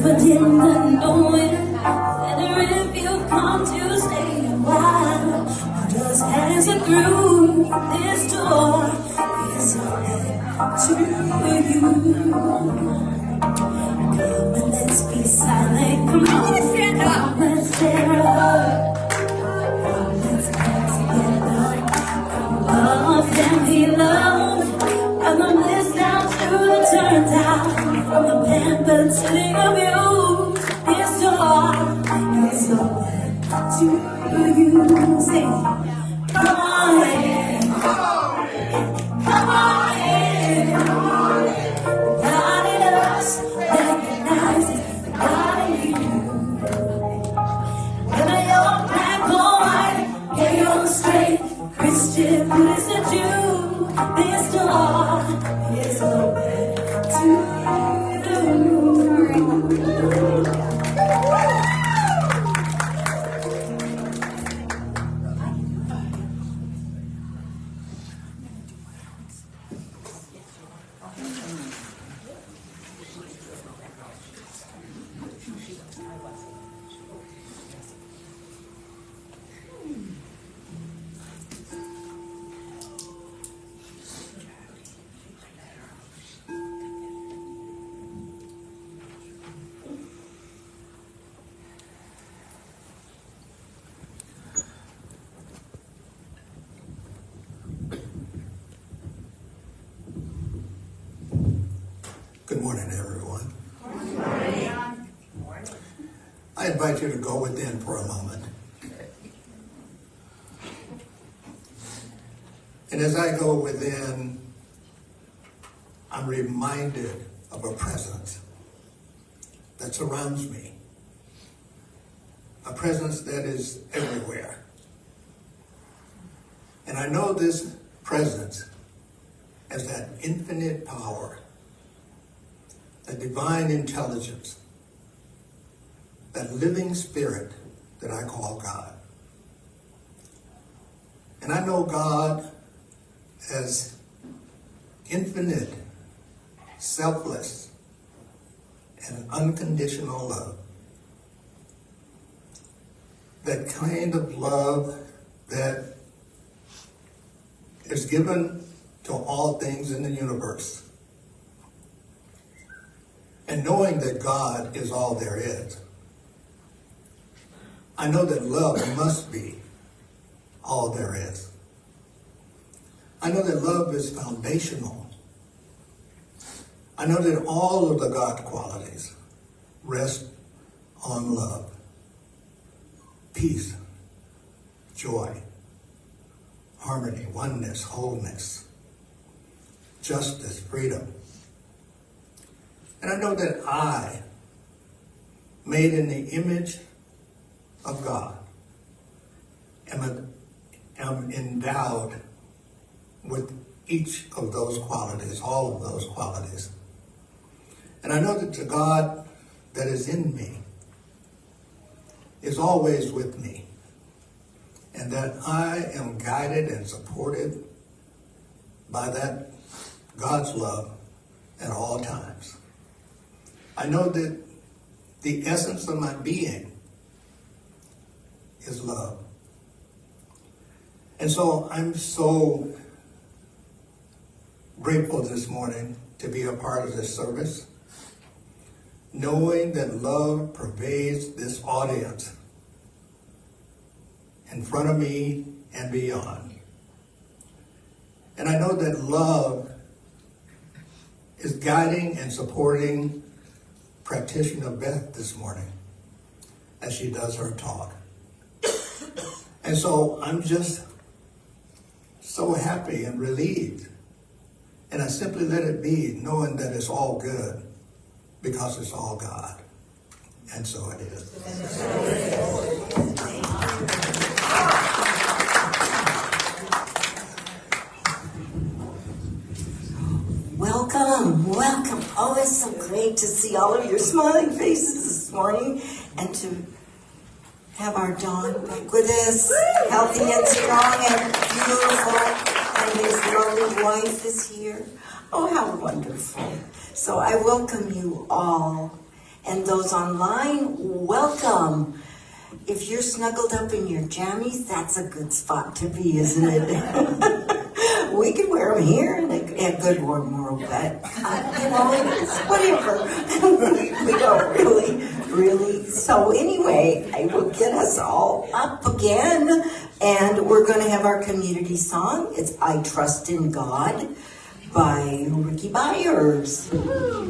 but didn't know it. Whether if you've come to stay a while, or just passing through this door, is to you. Come and let's be silent. Come on, stand up. Let's stand up. Let's come together. Love and be loved. From the bliss down to the turn down. From the pampered to the abused. This door is open to you. Sing. Come on in. Come on in. God in us recognizes the God in you. Whether you're black or white, gay or straight, Christian, Buddhist or Jew, this door is open to you. Good morning, everyone. Good morning. I invite you to go within for a moment. And as I go within, I'm reminded of a presence that surrounds me. A presence that is everywhere. And I know this presence as that infinite power, that divine intelligence, that living spirit that I call God. And I know God as infinite, selfless, and unconditional love. That kind of love that is given to all things in the universe. And knowing that God is all there is, I know that love must be all there is. I know that love is foundational. I know that all of the God qualities rest on love. Peace, joy, harmony, oneness, wholeness, justice, freedom. And I know that I, made in the image of God, am endowed with each of those qualities, all of those qualities. And I know that the God that is in me is always with me, and that I am guided and supported by that God's love at all times. I know that the essence of my being is love. And so I'm so grateful this morning to be a part of this service, knowing that love pervades this audience in front of me and beyond. And I know that love is guiding and supporting practitioner Beth this morning as she does her talk. And so I'm just so happy and relieved. And I simply let it be, knowing that it's all good because it's all God. And so it is. Welcome, welcome. Oh, it's so great to see all of your smiling faces this morning and to have our Don back with us, healthy and strong and beautiful, and his lovely wife is here. Oh, how wonderful. So I welcome you all. And those online, welcome. If you're snuggled up in your jammies, that's a good spot to be, isn't it? We can wear them here in a good warm world, but, it's whatever. we don't really. So anyway, I will get us all up again, and we're going to have our community song. It's I Trust in God by Ricky Byers. All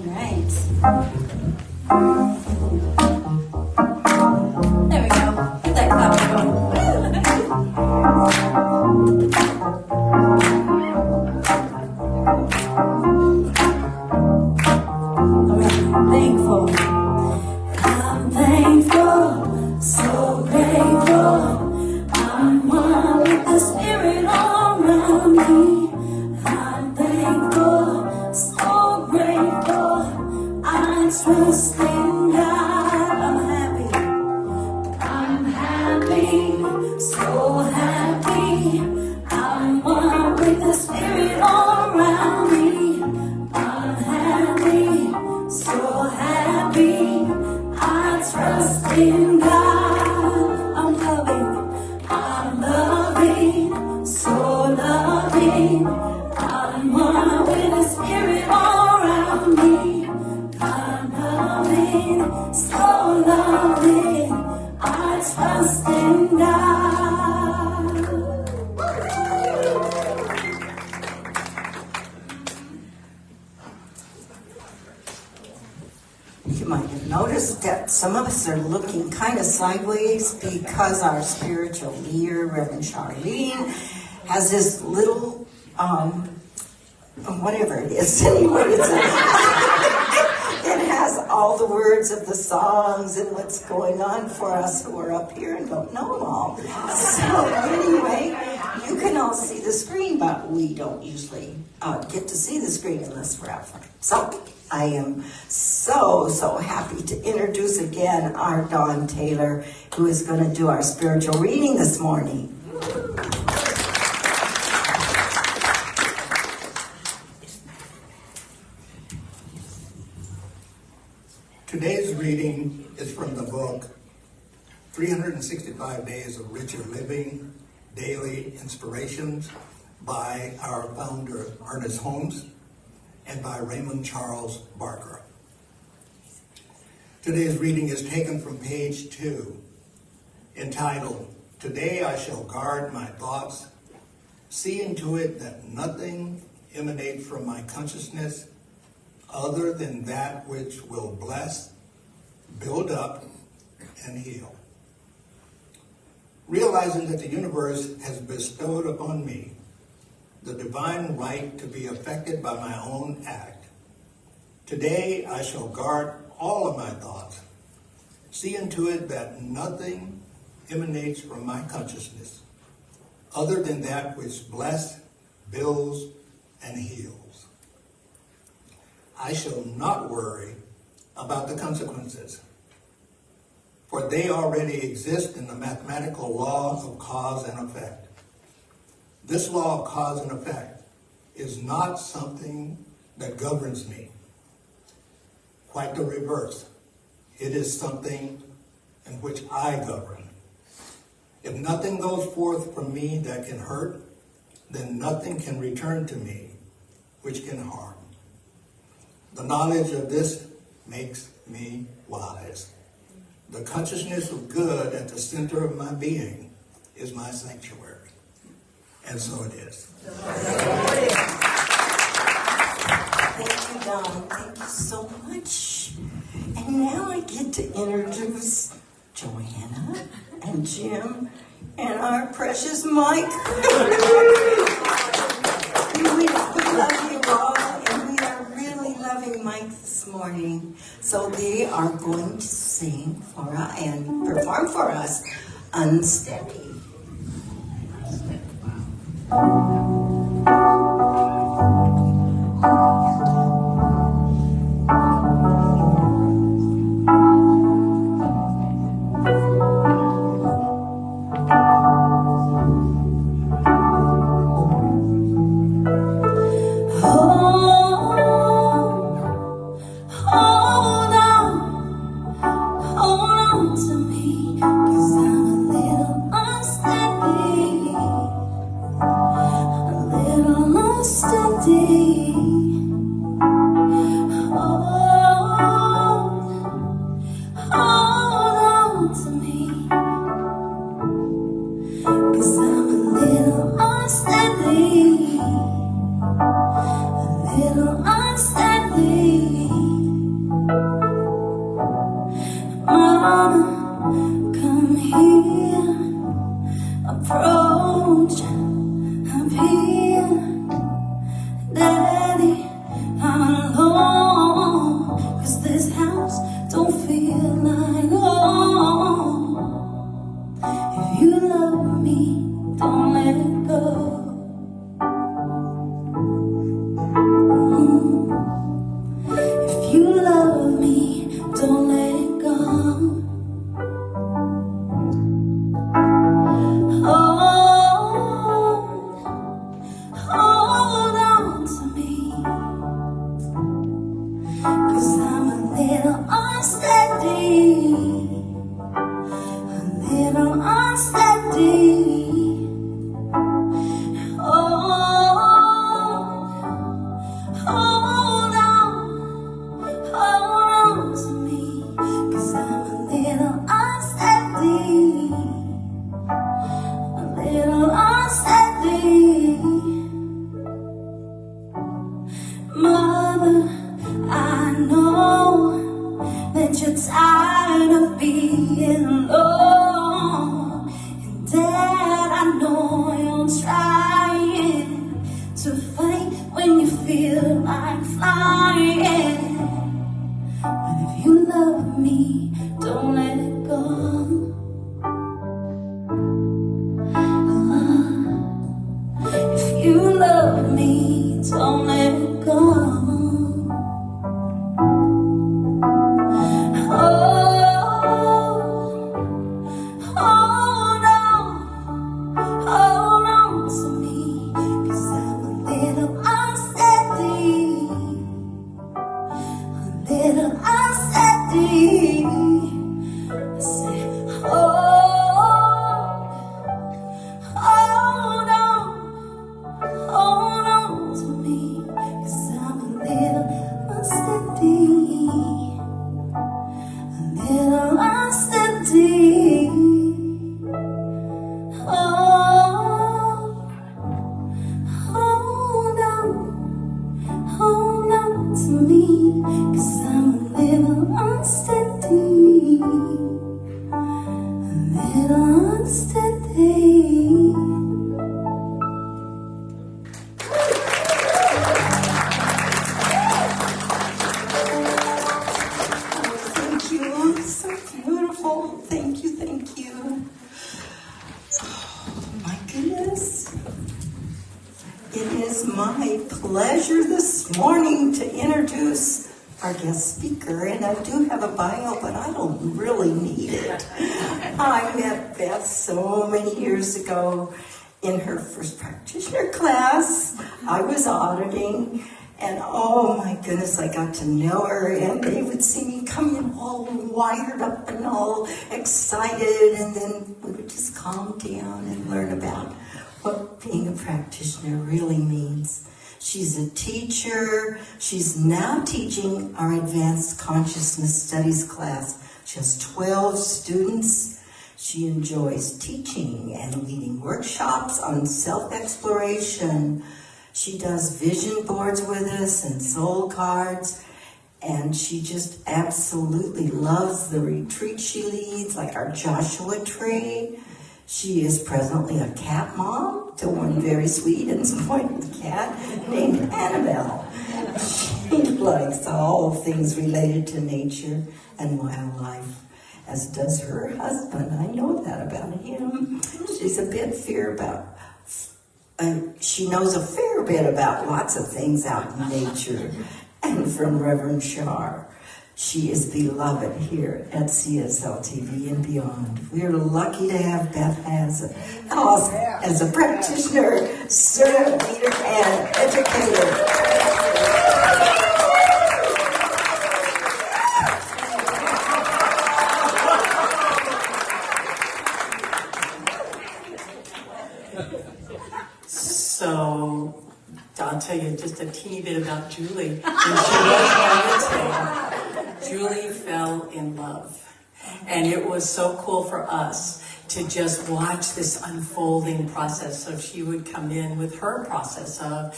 right. There we go. Get that clap going. Thankful. I'm thankful, so grateful. I'm one with the Spirit all around me. I'm thankful, so grateful. I trust in God. I'm happy, so happy. I'm one with the Spirit all around me. I'm happy, so happy. I trust in God. I'm loving, so loving. I'm one with the Spirit all around me. I'm loving, so loving. I trust in God. You might have noticed that some of us are looking kind of sideways because our spiritual leader, Reverend Charlene, has this little, whatever it is, anyway, it has all the words of the songs and what's going on for us who are up here and don't know them all. So anyway, you can all see the screen, but we don't usually get to see the screen unless we're out front. So I am so happy to introduce again our Dawn Taylor, who is going to do our spiritual reading this morning. Today's reading is from the book 365 Days of Richer Living, Daily Inspirations by our founder Ernest Holmes and by Raymond Charles Barker. Today's reading is taken from page 2, entitled, Today I Shall Guard My Thoughts, seeing to it that nothing emanates from my consciousness other than that which will bless, build up, and heal. Realizing that the universe has bestowed upon me the divine right to be affected by my own act, today I shall guard all of my thoughts, seeing to it that nothing emanates from my consciousness other than that which bless, builds, and heals. I shall not worry about the consequences, for they already exist in the mathematical law of cause and effect. This law of cause and effect is not something that governs me. Quite the reverse. It is something in which I govern. If nothing goes forth from me that can hurt, then nothing can return to me which can harm. The knowledge of this makes me wise. The consciousness of good at the center of my being is my sanctuary. And so it is. Thank you, Don. Thank you so much. And now I get to introduce Joanna and Jim and our precious Mike. We love you all, and we are really loving Mike this morning. So they are going to sing for us and perform for us Unsteady. Hold on that you're tired of being alone. And Dad, I know you're trying to fight when you feel like flying. But if you love me, don't let it go. If you love me, don't let it go. Hold on to me, 'cause I'm a little unsteady. Little unsteady. I say, hold on to me, 'cause I'm a little unsteady, a little unsteady. Hold on to me, 'cause I'm a little unsteady, a little unsteady. Thank you. So beautiful. Thank you. Thank you. Oh, my goodness. It is my pleasure this morning to introduce our guest speaker, and I do have a bio, but I don't really need it. I met Beth so many years ago in her first practitioner class. I was auditing, and oh my goodness, I got to know her, and they would see me come in all wired up and all excited, and then we would just calm down and learn about what being a practitioner really means. She's a teacher. She's now teaching our Advanced Consciousness Studies class. She has 12 students. She enjoys teaching and leading workshops on self-exploration. She does vision boards with us and soul cards. And she just absolutely loves the retreat she leads, like our Joshua tree. She is presently a cat mom to one very sweet and spoiled cat named Annabelle. She likes all things related to nature and wildlife, as does her husband. I know that about him. She's a bit she knows a fair bit about lots of things out in nature. And from Reverend Shar, she is beloved here at CSL TV and beyond. We're lucky to have Beth Haase as a practitioner, servant leader, and educator. So, I'll tell you just a teeny bit about Julie. When she was Julie fell in love. And it was so cool for us to just watch this unfolding process. So she would come in with her process of,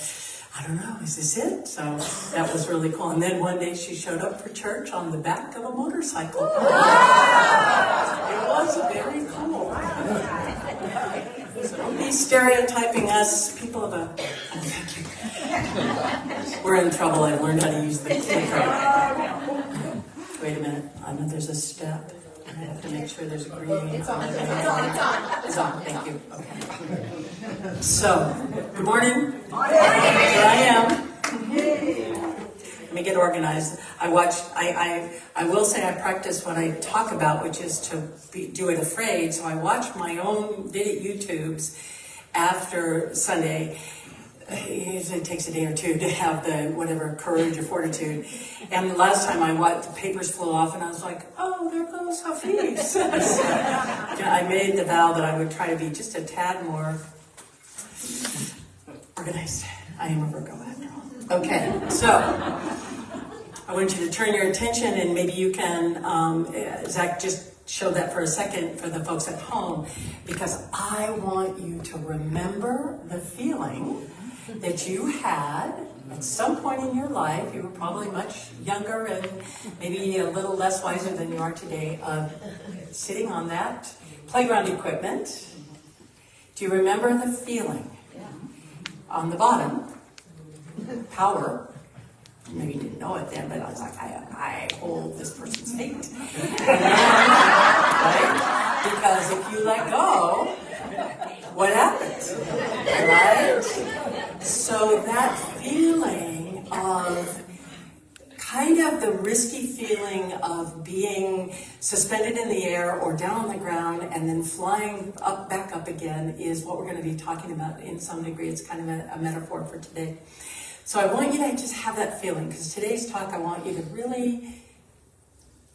I don't know, is this it? So that was really cool. And then one day she showed up for church on the back of a motorcycle. It was very cool. So don't be stereotyping us, people of a... Oh, thank you. We're in trouble. I've learned how to use the clicker. Wait a minute. I know there's a step. I have to make sure there's a green. It's on. It's on. Thank you. Okay. So, good morning. Here I am. Let me get organized. I will say I practice what I talk about, which is to do it afraid. So I watch my own YouTubes after Sunday. It usually takes a day or two to have the whatever courage or fortitude. And the last time I watched, the papers flew off, and I was like, "Oh, there goes Hafiz." I made the vow that I would try to be just a tad more organized. I am a Virgo after all. Okay, so I want you to turn your attention, and maybe you can, Zach, just show that for a second for the folks at home, because I want you to remember the feeling that you had At some point in your life, you were probably much younger and maybe a little less wiser than you are today, sitting on that playground equipment. Do you remember the feeling? On the bottom, power. Maybe you didn't know it then, but I was like, I hold this person's fate. Right? Because if you let go, what happens? Right? So that feeling of kind of the risky feeling of being suspended in the air or down on the ground and then flying up, back up again is what we're going to be talking about in some degree. It's kind of a metaphor for today. So I want you to just have that feeling, because today's talk I want you to really,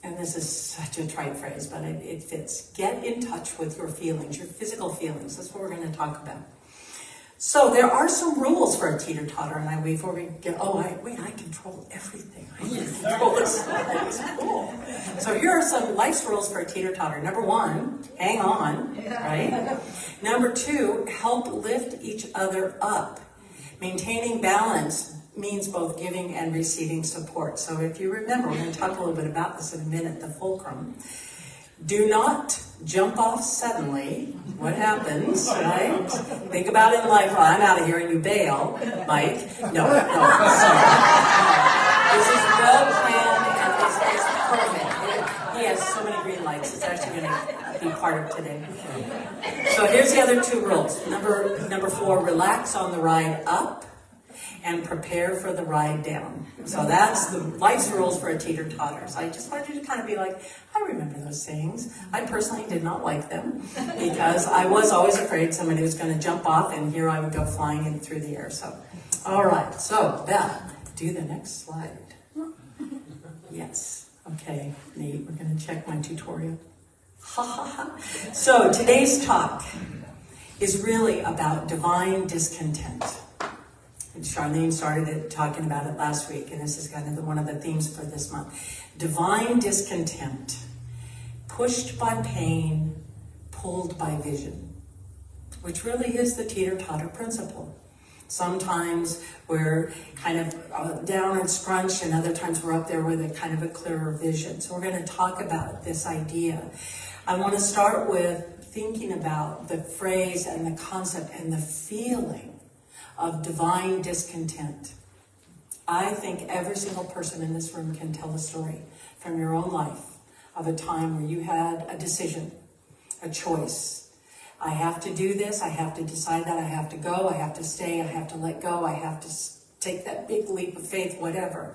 and this is such a trite phrase, but it fits, get in touch with your feelings, your physical feelings. That's what we're going to talk about. So there are some rules for a teeter-totter, and before we get, I control everything. I control this. That's cool. So here are some life's rules for a teeter-totter. Number 1, hang on, right? Number 2, help lift each other up. Maintaining balance means both giving and receiving support. So if you remember, we're going to talk a little bit about this in a minute, the fulcrum. Do not jump off suddenly. What happens, right? Think about it in life. Well, I'm out of here and you bail, Mike. No. This is well planned and this is perfect. He has so many green lights. It's actually going to be part of today. So here's the other 2 rules. Number 4, relax on the ride up and prepare for the ride down. So that's the life's rules for a teeter-totter. So I just wanted you to kind of be like, I remember those sayings. I personally did not like them because I was always afraid somebody was going to jump off and here I would go flying in through the air. So, all right. So, Beth, do the next slide. Yes. Okay, Nate, we're going to check my tutorial. So today's talk is really about divine discontent. And Charlene started talking about it last week, and this is kind of one of the themes for this month. Divine discontent, pushed by pain, pulled by vision, which really is the teeter-totter principle. Sometimes we're kind of down and scrunched, and other times we're up there with a kind of a clearer vision. So we're going to talk about this idea. I want to start with thinking about the phrase and the concept and the feeling of divine discontent. I think every single person in this room can tell a story from your own life of a time where you had a decision, a choice. I have to do this, I have to decide that, I have to go, I have to stay, I have to let go, I have to take that big leap of faith, whatever.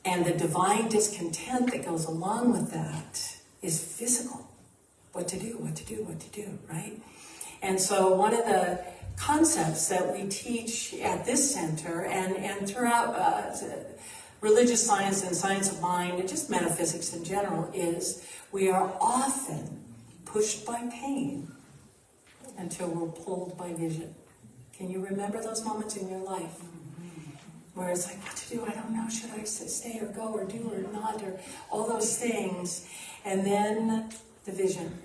And the divine discontent that goes along with that is physical. What to do, right? And so one of the concepts that we teach at this center and throughout religious science and science of mind and just metaphysics in general is we are often pushed by pain until we're pulled by vision. Can you remember those moments in your life where it's like, what to do? I don't know. Should I stay or go or do or not or all those things? And then the vision,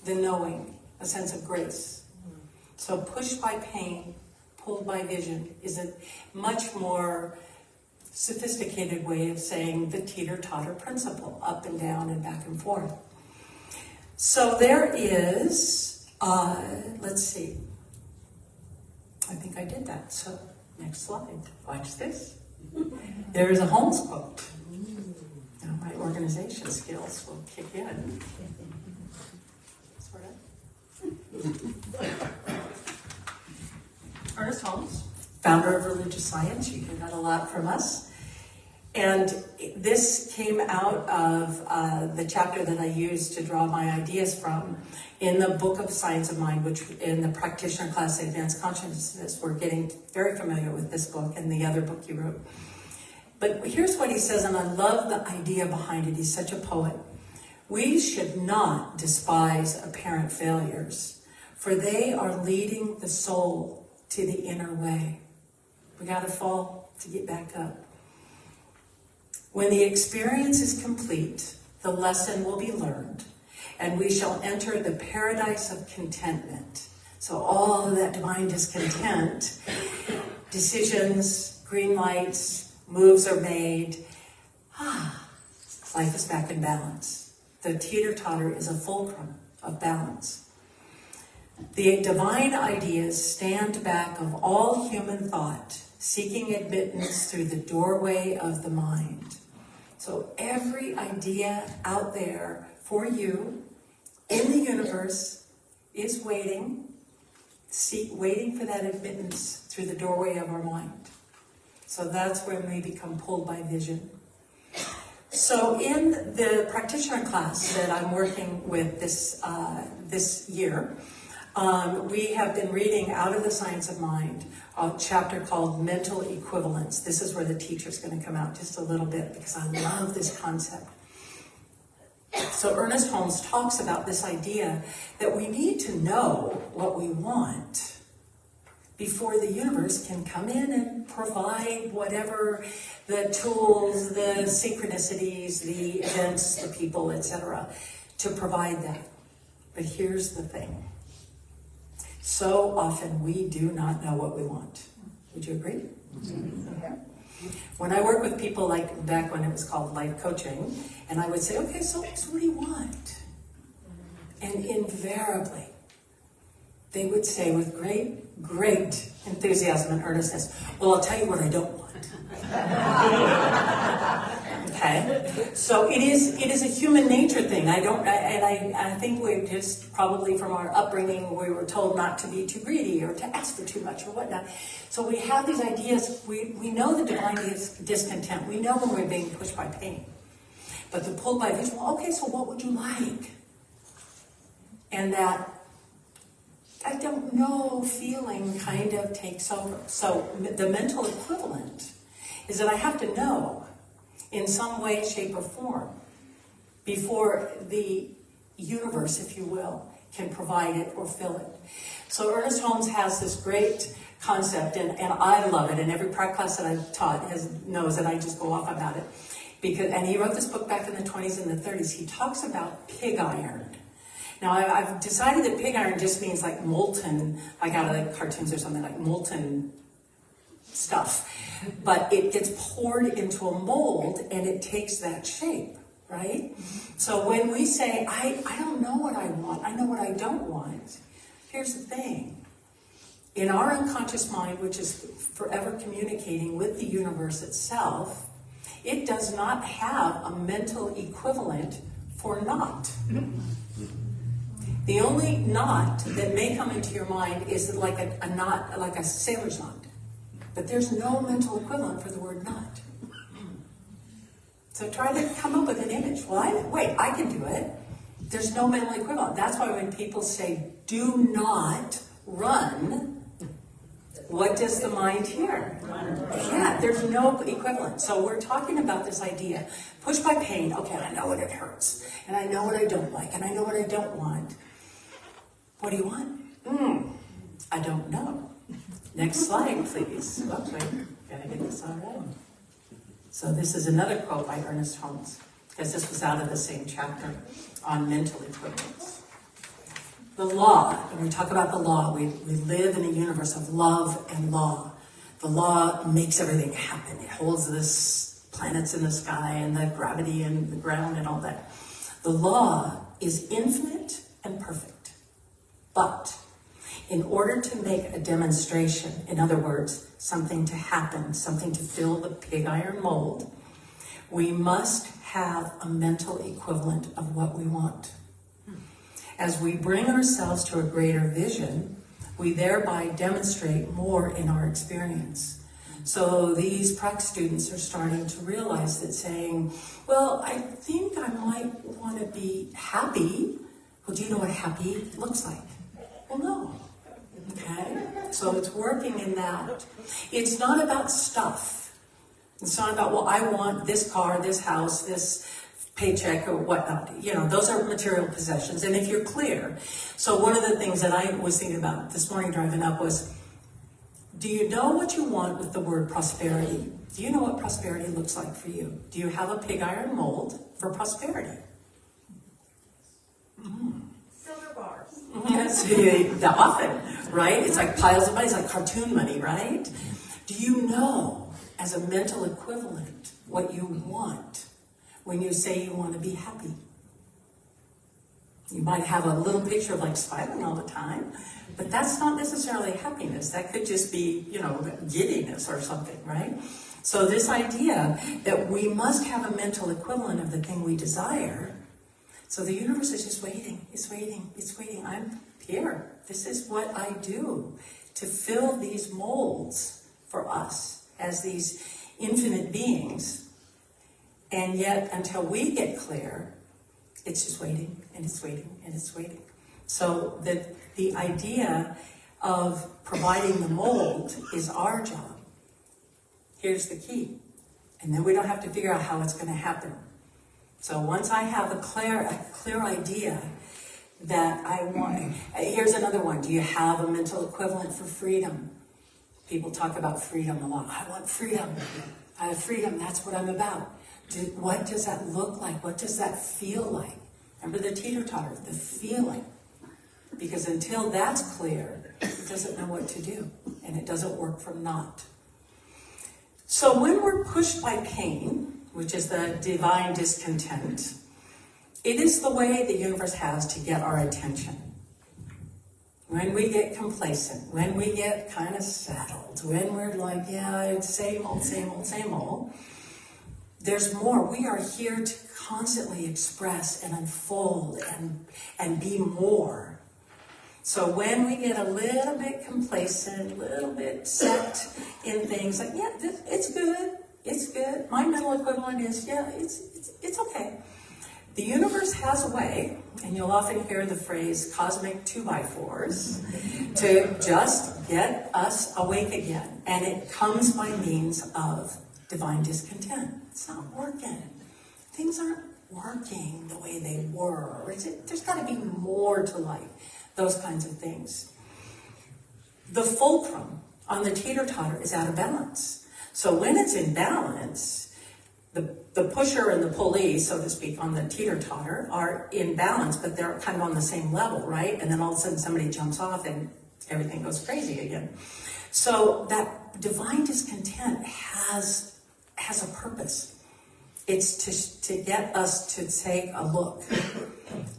the knowing, a sense of grace. So pushed by pain, pulled by vision is a much more sophisticated way of saying the teeter-totter principle, up and down and back and forth. So there is, let's see, I think I did that. So next slide, watch this. There is a Holmes quote. Now my organization skills will kick in. Sort of. Ernest Holmes, founder of religious science. You hear that a lot from us. And this came out of the chapter that I used to draw my ideas from in the book of Science of Mind, which in the practitioner class, Advanced Consciousness, we're getting very familiar with this book and the other book you wrote. But here's what he says, and I love the idea behind it. He's such a poet. We should not despise apparent failures, for they are leading the soul to the inner way. We got to fall to get back up. When the experience is complete, the lesson will be learned, and we shall enter the paradise of contentment. So all of that divine discontent, decisions, green lights, moves are made. Life is back in balance. The teeter-totter is a fulcrum of balance. The divine ideas stand back of all human thought, seeking admittance through the doorway of the mind. So every idea out there for you in the universe is waiting for that admittance through the doorway of our mind. So that's when we become pulled by vision. So in the practitioner class that I'm working with this year, we have been reading Out of the Science of Mind, a chapter called Mental Equivalence. This is where the teacher's going to come out just a little bit because I love this concept. So Ernest Holmes talks about this idea that we need to know what we want before the universe can come in and provide whatever the tools, the synchronicities, the events, the people, etc., to provide that. But here's the thing. So often we do not know what we want. Would you agree? Mm-hmm. When I work with people, like back when it was called life coaching, and I would say, okay, so what do you want? And invariably, they would say with great enthusiasm and earnestness, well, I'll tell you what I don't want. Okay? So it is a human nature thing. I think we're just probably from our upbringing, we were told not to be too greedy or to ask for too much or whatnot. So we have these ideas, we know the divine discontent. We know when we're being pushed by pain. But the pulled by vision, well, okay, so what would you like? And that I don't know feeling kind of takes over. So the mental equivalent is that I have to know in some way, shape, or form before the universe, if you will, can provide it or fill it. So Ernest Holmes has this great concept, and I love it, and every prac class that I've taught knows that I just go off about it. And he wrote this book back in the 20s and the 30s. He talks about pig iron. Now, I've decided that pig iron just means like molten, like out of the cartoons or something, like molten stuff. But it gets poured into a mold and it takes that shape, right? So when we say, I don't know what I want, I know what I don't want, here's the thing. In our unconscious mind, which is forever communicating with the universe itself, it does not have a mental equivalent for not. The only not that may come into your mind is like a knot, like a sailor's knot. But there's no mental equivalent for the word not. So try to come up with an image. Well, I can do it. There's no mental equivalent. That's why when people say, do not run, what does the mind hear? Yeah, there's no equivalent. So we're talking about this idea. Pushed by pain, okay, I know what it hurts. And I know what I don't like. And I know what I don't want. What do you want? I don't know. Next slide, please. Oh, wait, gotta get this all right. So this is another quote by Ernest Holmes, because this was out of the same chapter on mental equivalence. The law, when we talk about the law, we live in a universe of love and law. The law makes everything happen. It holds this planets in the sky and the gravity and the ground and all that. The law is infinite and perfect. But in order to make a demonstration, in other words, something to happen, something to fill the pig iron mold, we must have a mental equivalent of what we want. As we bring ourselves to a greater vision, we thereby demonstrate more in our experience. So these prac students are starting to realize that saying, well, I think I might want to be happy. Well, do you know what happy looks like? Well, no. Okay? So it's working in that. It's not about stuff. It's not about, well, I want this car, this house, this paycheck or whatnot. You know, those are material possessions. And if you're clear. So one of the things that I was thinking about this morning driving up was, do you know what you want with the word prosperity? Do you know what prosperity looks like for you? Do you have a pig iron mold for prosperity? Silver bars. Yes, often, right? It's like piles of money. It's like cartoon money, right? Do you know as a mental equivalent what you want when you say you want to be happy. You might have a little picture of like smiling all the time, but that's not necessarily happiness. That could just be, giddiness or something, right? So this idea that we must have a mental equivalent of the thing we desire. So the universe is just waiting, it's waiting, it's waiting. I'm here. This is what I do to fill these molds for us as these infinite beings. And yet, until we get clear, it's just waiting, and it's waiting, and it's waiting. So the idea of providing the mold is our job. Here's the key. And then we don't have to figure out how it's going to happen. So once I have a clear idea that I want, here's another one. Do you have a mental equivalent for freedom? People talk about freedom a lot. I want freedom. I have freedom. That's what I'm about. What does that look like? What does that feel like? Remember the teeter-totter, the feeling. Because until that's clear, it doesn't know what to do. And it doesn't work from not. So when we're pushed by pain, which is the divine discontent, it is the way the universe has to get our attention. When we get complacent, when we get kind of settled, when we're like, yeah, it's same old, same old, same old, there's more. We are here to constantly express and unfold and be more. So when we get a little bit complacent, a little bit set in things like, yeah, it's good, it's good. My mental equivalent is, yeah, it's okay. The universe has a way, and you'll often hear the phrase cosmic 2x4s, to just get us awake again. And it comes by means of divine discontent. It's not working. Things aren't working the way they were. There's got to be more to life. Those kinds of things. The fulcrum on the teeter-totter is out of balance. So when it's in balance, the pusher and the pulley, so to speak, on the teeter-totter are in balance, but they're kind of on the same level, right? And then all of a sudden somebody jumps off and everything goes crazy again. So that divine discontent has a purpose. It's to get us to take a look.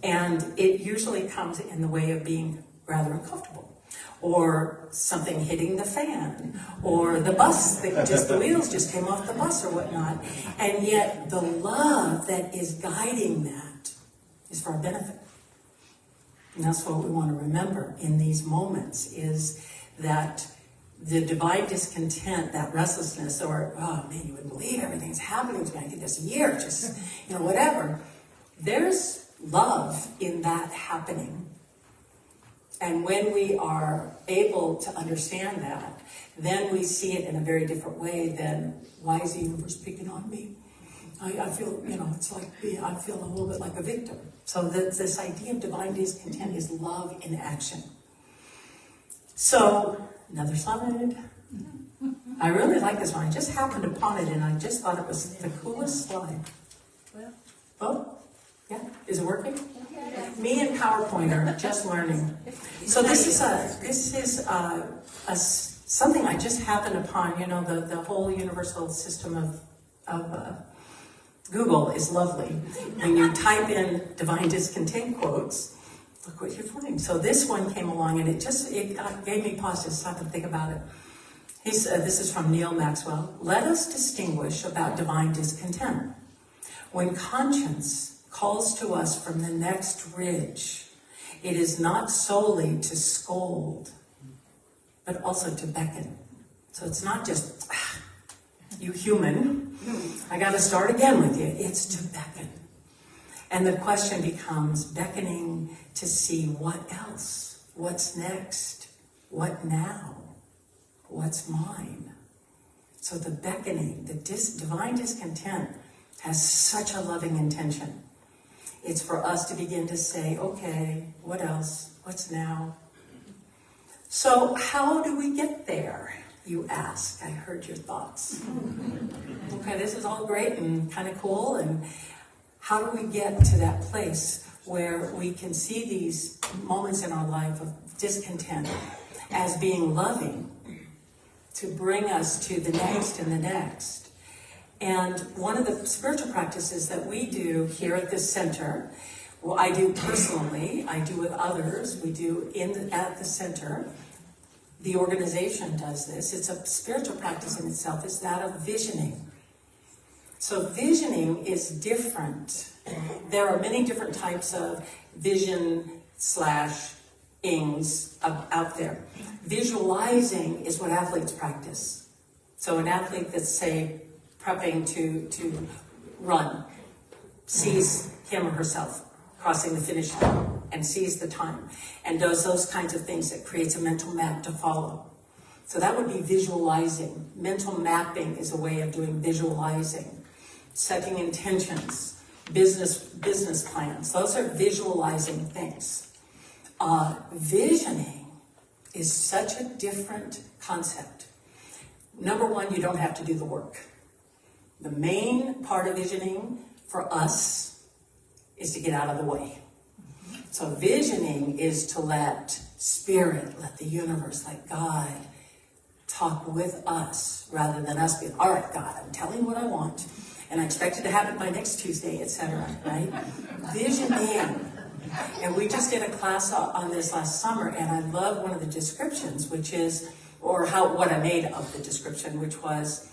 And it usually comes in the way of being rather uncomfortable, or something hitting the fan, or the bus, the wheels just came off the bus or whatnot. And yet the love that is guiding that is for our benefit. And that's what we want to remember in these moments, is that the divine discontent, that restlessness, or, oh man, you wouldn't believe everything's happening to me, I did this a year, just, whatever. There's love in that happening. And when we are able to understand that, then we see it in a very different way than, why is the universe picking on me? I feel, it's like, I feel a little bit like a victim. So this idea of divine discontent is love in action. So, another slide. I really like this one. I just happened upon it and I just thought it was the coolest slide. Oh, yeah, is it working? Me and PowerPoint are just learning. So this is something I just happened upon. The whole universal system of Google is lovely. When you type in divine discontent quotes, look what you're finding. So this one came along and it gave me pause to stop and think about it. This is from Neil Maxwell. Let us distinguish about divine discontent. When conscience calls to us from the next ridge, it is not solely to scold, but also to beckon. So it's not just, you human, I got to start again with you. It's to beckon. And the question becomes beckoning to see what else, what's next, what now, what's mine. So the beckoning, the divine discontent has such a loving intention. It's for us to begin to say, okay, what else? What's now? So how do we get there, you ask? I heard your thoughts. Okay, this is all great and kind of cool. And how do we get to that place where we can see these moments in our life of discontent as being loving to bring us to the next and the next. And one of the spiritual practices that we do here at this center, well, I do personally, I do with others, we do at the center. The organization does this. It's a spiritual practice in itself. It's that of visioning. So visioning is different. There are many different types of vision/ings out there. Visualizing is what athletes practice. So an athlete that's, say, prepping to run, sees him or herself crossing the finish line and sees the time and does those kinds of things that creates a mental map to follow. So that would be visualizing. Mental mapping is a way of doing visualizing. Setting intentions, business plans. Those are visualizing things. Visioning is such a different concept. Number one, you don't have to do the work. The main part of visioning for us is to get out of the way. So visioning is to let Spirit, let the universe, let God talk with us rather than us being, all right, God, I'm telling you what I want and I expect it to happen by next Tuesday, etc., right? Visioning. And we just did a class on this last summer, and I love one of the descriptions, which is, or what I made of the description, which was,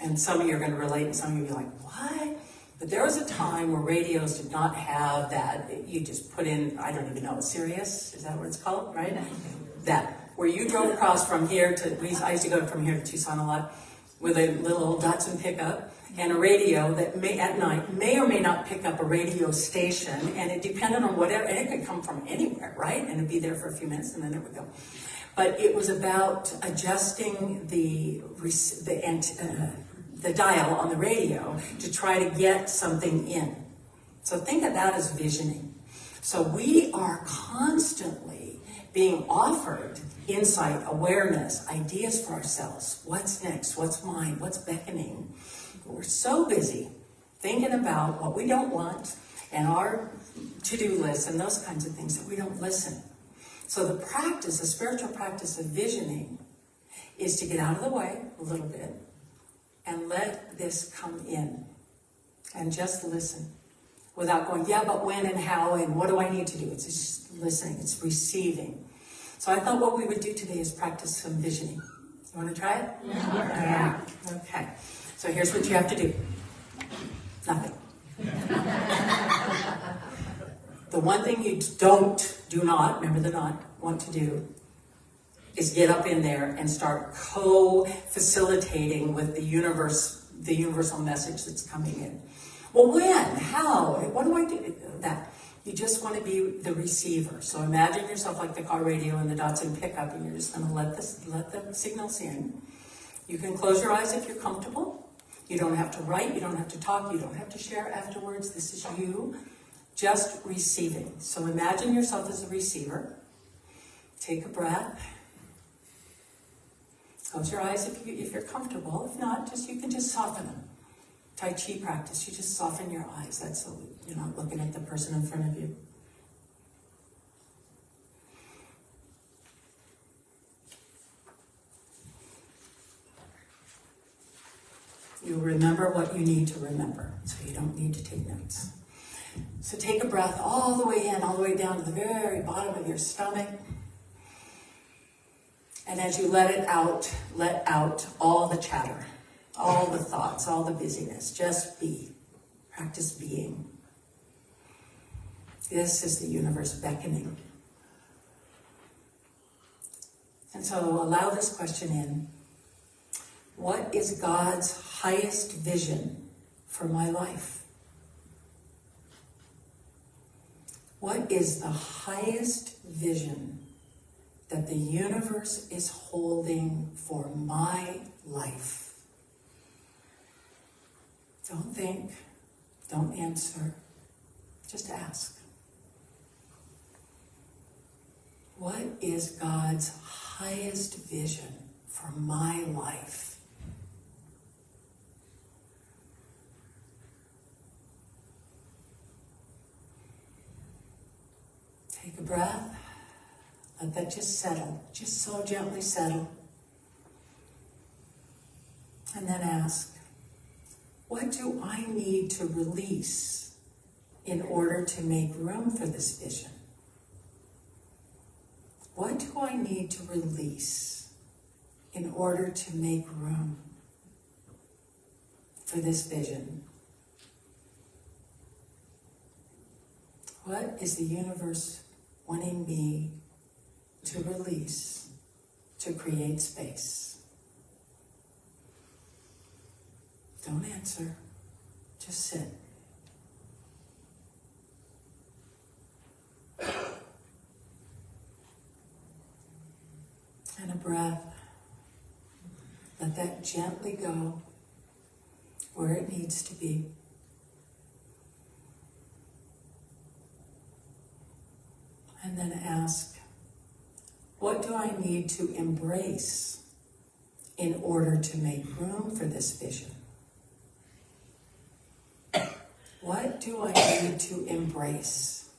and some of you are going to relate, and some of you are like, what? But there was a time where radios did not have that. You just put in, I don't even know, Sirius, is that what it's called, right? That, where you drove across from here to, I used to go from here to Tucson a lot, with a little old Datsun pickup, and a radio that at night may or may not pick up a radio station, and it depended on whatever, and it could come from anywhere, right? And it'd be there for a few minutes, and then it would go. But it was about adjusting the dial on the radio to try to get something in. So think of that as visioning. So we are constantly being offered insight, awareness, ideas for ourselves. What's next? What's mine? What's beckoning? We're so busy thinking about what we don't want and our to-do lists and those kinds of things that we don't listen. So the practice, the spiritual practice of visioning, is to get out of the way a little bit and let this come in and just listen without going, yeah, but when and how and what do I need to do? It's just listening, it's receiving. So I thought what we would do today is practice some visioning. You want to try it? Yeah. Okay. So here's what you have to do. Nothing. The one thing you do not, remember the not, want to do is get up in there and start co-facilitating with the universe, the universal message that's coming in. Well, when? How? What do I do? That. You just want to be the receiver. So imagine yourself like the car radio and the Datsun pickup, and you're just going to let the signals in. You can close your eyes if you're comfortable. You don't have to write, you don't have to talk, you don't have to share afterwards. This is you just receiving. So imagine yourself as a receiver. Take a breath. Close your eyes if you're comfortable. If not, you can just soften them. Tai Chi practice, you just soften your eyes. That's so you're not looking at the person in front of you. You remember what you need to remember, so you don't need to take notes. So take a breath all the way in, all the way down to the very bottom of your stomach. And as you let out all the chatter, all the thoughts, all the busyness. Just be. Practice being. This is the universe beckoning. And so allow this question in. What is God's highest vision for my life? What is the highest vision that the universe is holding for my life? Don't think, don't answer, just ask. What is God's highest vision for my life? Take a breath, let that just settle, just so gently settle. And then ask, what do I need to release in order to make room for this vision? What do I need to release in order to make room for this vision? What is the universe wanting me to release to create space? Don't answer, just sit. And a breath. Let that gently go where it needs to be. And then ask, what do I need to embrace in order to make room for this vision? What do I need to embrace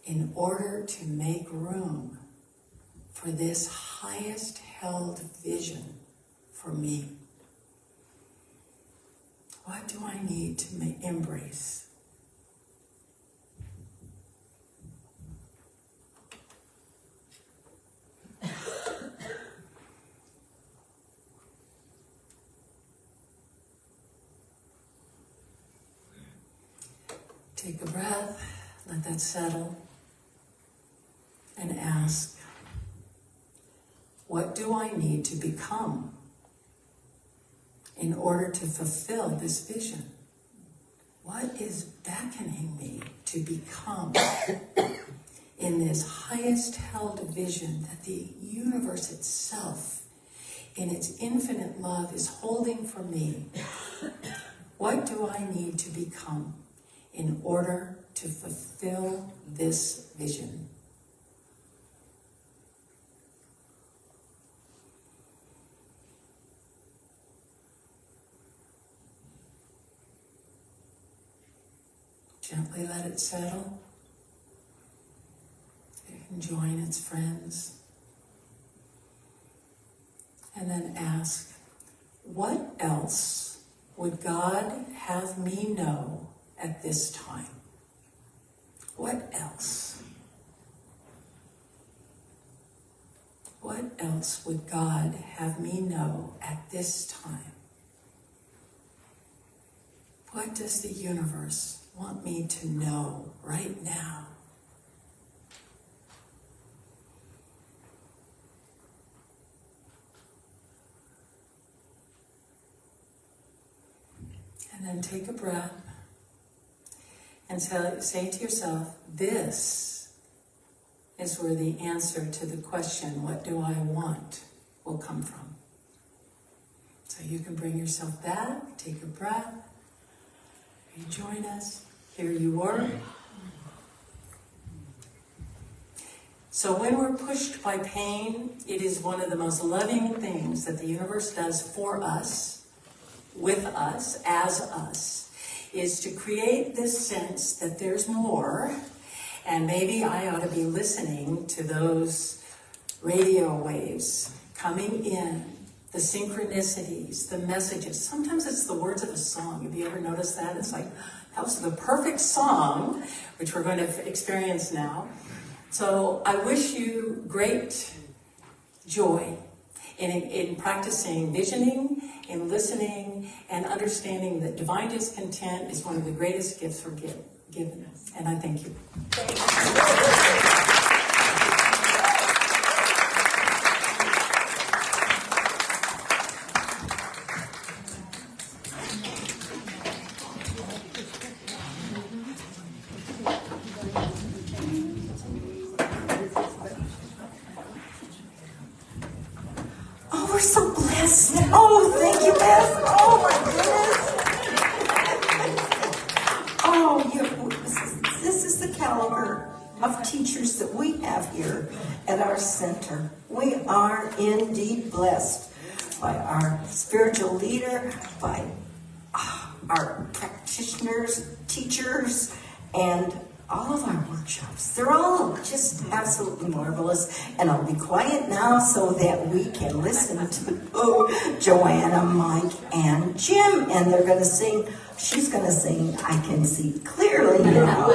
in order to make room for this highest held vision for me? What do I need to embrace? Take a breath, let that settle, and ask, what do I need to become in order to fulfill this vision? What is beckoning me to become in this highest held vision that the universe itself, in its infinite love, is holding for me? What do I need to become in order to fulfill this vision? Gently let it settle. It can join its friends. And then ask, what else would God have me know at this time? What else? What else would God have me know at this time? What does the universe want me to know right now? And then take a breath and say to yourself, this is where the answer to the question, what do I want, will come from. So you can bring yourself back, take a breath, rejoin us. Here you were. So when we're pushed by pain, it is one of the most loving things that the universe does for us, with us, as us, is to create this sense that there's more, and maybe I ought to be listening to those radio waves coming in, the synchronicities, the messages. Sometimes it's the words of a song. Have you ever noticed that? It's like, that was the perfect song, which we're going to experience now. So I wish you great joy in practicing visioning, in listening, and understanding that divine discontent is one of the greatest gifts we're given. And I thank you. Oh, we're so blessed. Oh, thank you, Beth. Oh, my goodness. Oh, this is the caliber of teachers that we have here at our center. We are indeed blessed by our spiritual leader, by our practitioners, teachers, and all of our workshops. They're all just absolutely marvelous. And I'll be quiet now so that we can listen to Joanna, Mike, and Jim. And they're going to sing. She's going to sing I Can See Clearly Now.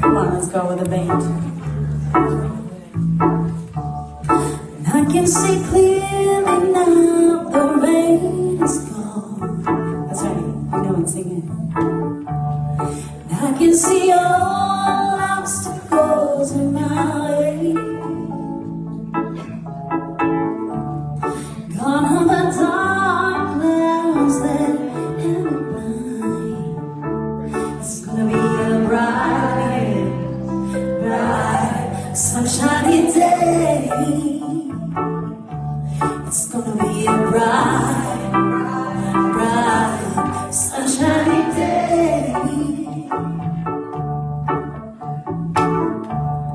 Come on, let's go with the band. I can see clearly now the rain is gone. That's right, you know it, sing it. I can see all obstacles in my way. Gone are the dark clouds that end at night. It's gonna be a bright, sunshiny day. It's gonna be a bright, sunshiny day.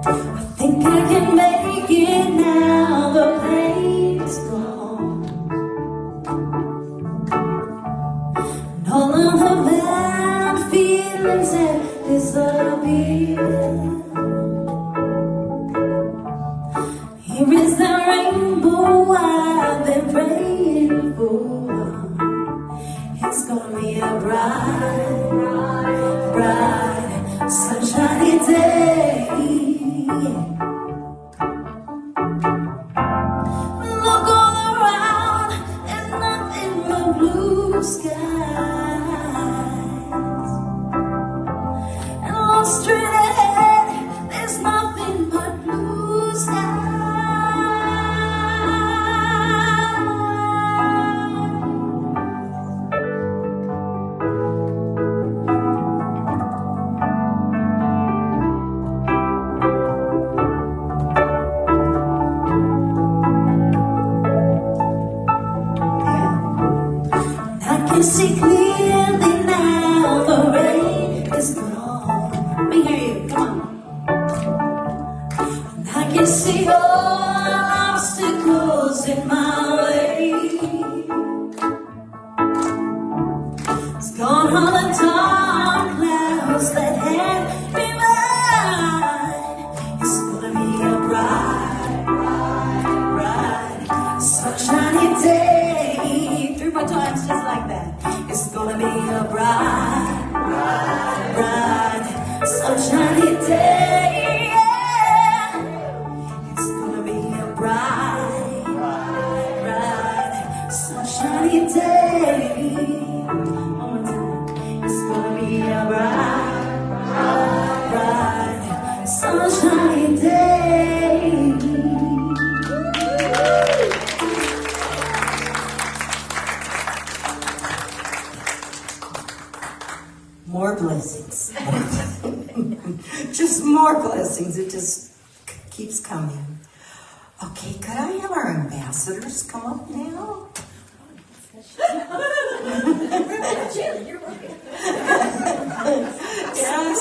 I think I can make it now, the pain is gone. And all of the bad feelings have disappeared. Here is the rainbow I've been praying for. It's gonna be a bright, sunshiny day. Look all around, there's nothing but blue skies. And look straight ahead, there's nothing but blue skies. I can see clearly now the rain is gone. Let me hear you, come on. I can see all obstacles in my way. It's gone all the dark clouds that had me blind. It's gonna be a bright, sunshiny day. 3 more times just like that. It's gonna be a bright, sunshiny day. Yeah. It's gonna be a bright, sunshiny day. One more time. It's gonna be a bright, sunshiny day. More blessings. Just more blessings. It just keeps coming. Okay, could I have our ambassadors come up now? Yes,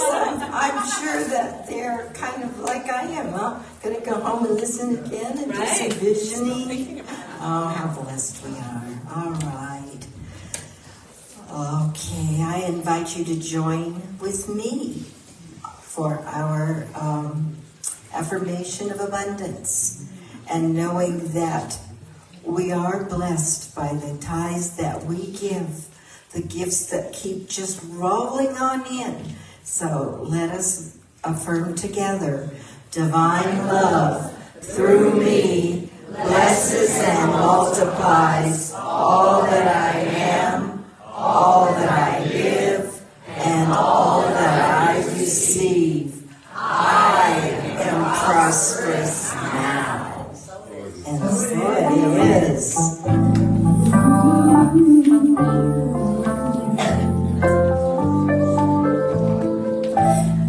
I'm sure that they're kind of like I am, huh? Gonna go home and listen again and do some visioning. Oh, how blessed we are. All right. Okay, I invite you to join with me for our affirmation of abundance, and knowing that we are blessed by the tithes that we give, the gifts that keep just rolling on in. So let us affirm together. Divine love through me blesses and multiplies all that I am, all that I give, and all that I receive. I am prosperous now. And so it is.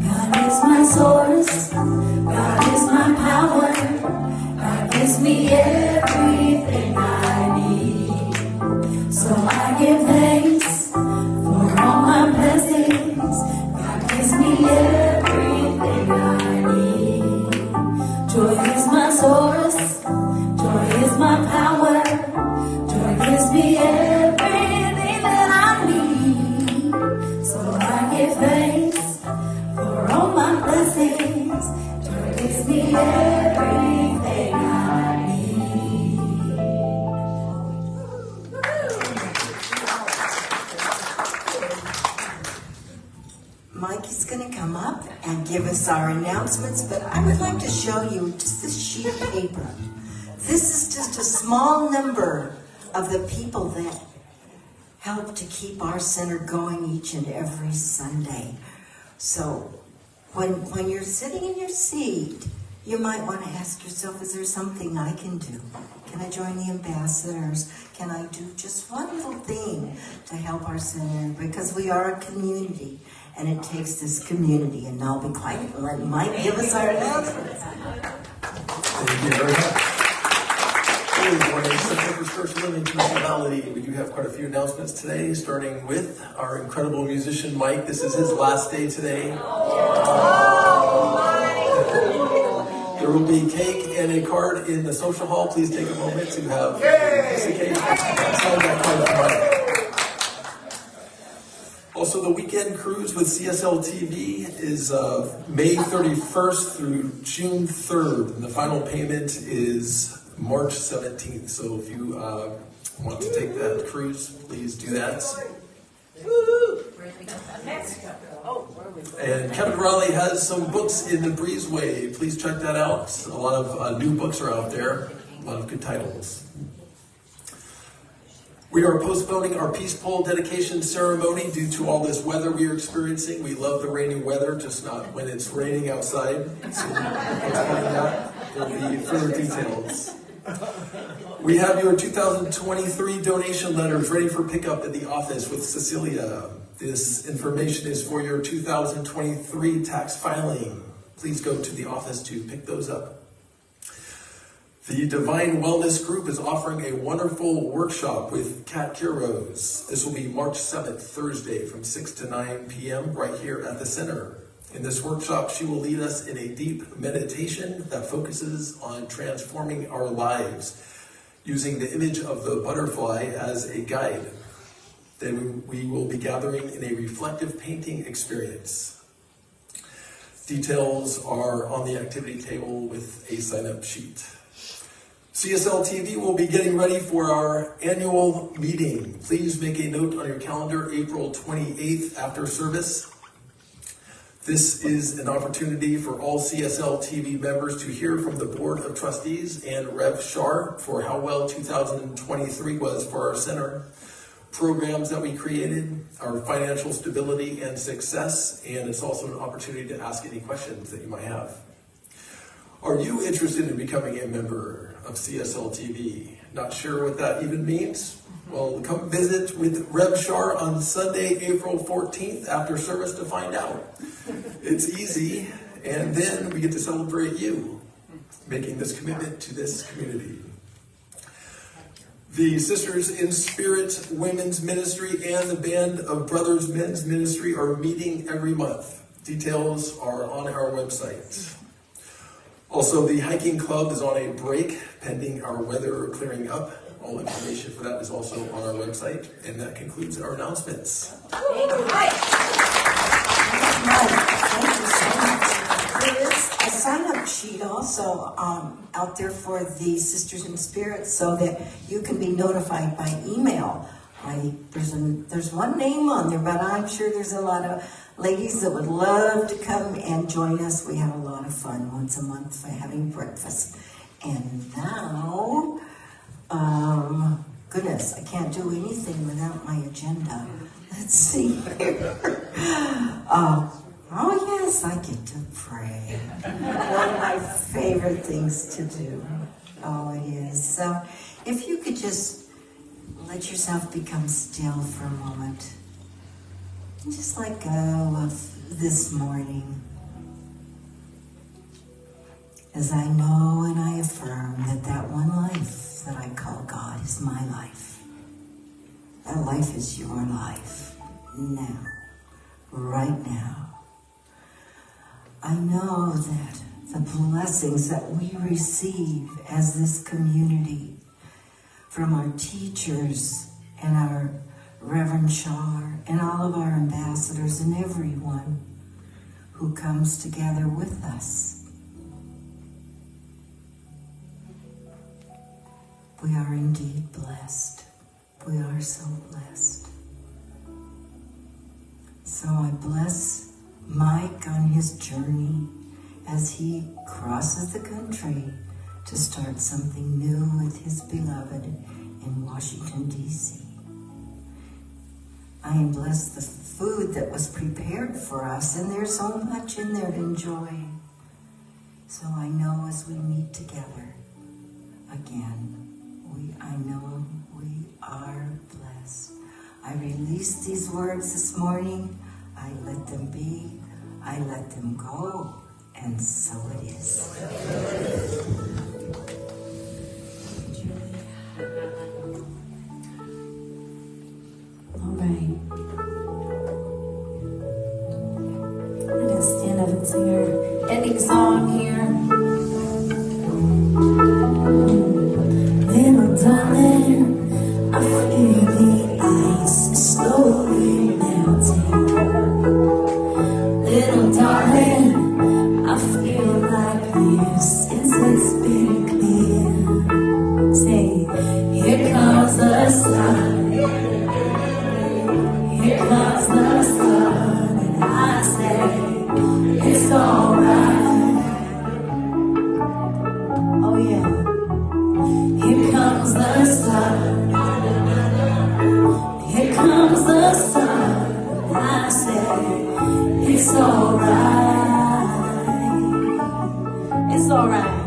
God is my source. God is my power. God gives me everything I need. So and give us our announcements, but I would like to show you just this sheet of paper. This is just a small number of the people that help to keep our center going each and every Sunday. So when you're sitting in your seat, you might want to ask yourself, is there something I can do? Can I join the ambassadors? Can I do just one little thing to help our center? Because we are a community, and it takes this community. And now I'll be quiet and let Mike give us our announcements. Thank you very much. Good morning, Central Church Living Municipality. We do have quite a few announcements today, starting with our incredible musician Mike. This is his last day today. There will be cake and a card in the social hall. Please take a moment to have this occasion. Sign that card for Mike. Also, the weekend cruise with CSL TV is May 31st through June 3rd, and the final payment is March 17th. So if you want to take that cruise, please do that. And Kevin Raleigh has some books in the breezeway. Please check that out. A lot of new books are out there. A lot of good titles. We are postponing our Peace Pole dedication ceremony due to all this weather we are experiencing. We love the rainy weather, just not when it's raining outside. So there'll be further details. We have your 2023 donation letters ready for pickup at the office with Cecilia. This information is for your 2023 tax filing. Please go to the office to pick those up. The Divine Wellness Group is offering a wonderful workshop with Kat Quiroz. This will be March 7th, Thursday, from 6 to 9 p.m. right here at the center. In this workshop, she will lead us in a deep meditation that focuses on transforming our lives, using the image of the butterfly as a guide. Then we will be gathering in a reflective painting experience. Details are on the activity table with a sign-up sheet. CSL TV will be getting ready for our annual meeting. Please make a note on your calendar, April 28th after service. This is an opportunity for all CSL TV members to hear from the Board of Trustees and Rev Shar for how well 2023 was for our center, programs that we created, our financial stability and success, and it's also an opportunity to ask any questions that you might have. Are you interested in becoming a member of CSL TV? Not sure what that even means? Well, come visit with Rev Shar on Sunday, April 14th after service to find out. It's easy, and then we get to celebrate you making this commitment to this community. The Sisters in Spirit Women's Ministry and the Band of Brothers Men's Ministry are meeting every month. Details are on our website. Also, the hiking club is on a break pending our weather clearing up. All information for that is also on our website. And that concludes our announcements. Thank you so much. There is a sign-up sheet also out there for the Sisters in Spirit so that you can be notified by email. There's one name on there, but I'm sure there's a lot of ladies that would love to come and join us. We have a lot of fun once a month by having breakfast. And now, goodness, I can't do anything without my agenda. Let's see here. Oh yes, I get to pray. One of my favorite things to do. Oh, it is. So if you could just let yourself become still for a moment. And just let go of this morning. As I know and I affirm that one life that I call God is my life. That life is your life. Now. Right now. I know that the blessings that we receive as this community from our teachers and our Reverend Shar and all of our ambassadors and everyone who comes together with us. We are indeed blessed. We are so blessed. So I bless my bike on his journey as he crosses the country to start something new with his beloved in Washington, D.C. I am blessed the food that was prepared for us, and there's so much in there to enjoy. So I know as we meet together again, I know we are blessed. I release these words this morning. I let them be. I let them go. And so it is. All right. I'm gonna stand up and sing our ending song here. Little darling, I feel the ice slowly melting. Little darling, I feel like this since it's been clear. Say, here comes the sun. Here comes the sun, and I say, it's alright. Oh yeah. Here comes the sun. Here comes the sun, and I say, it's alright. It's alright.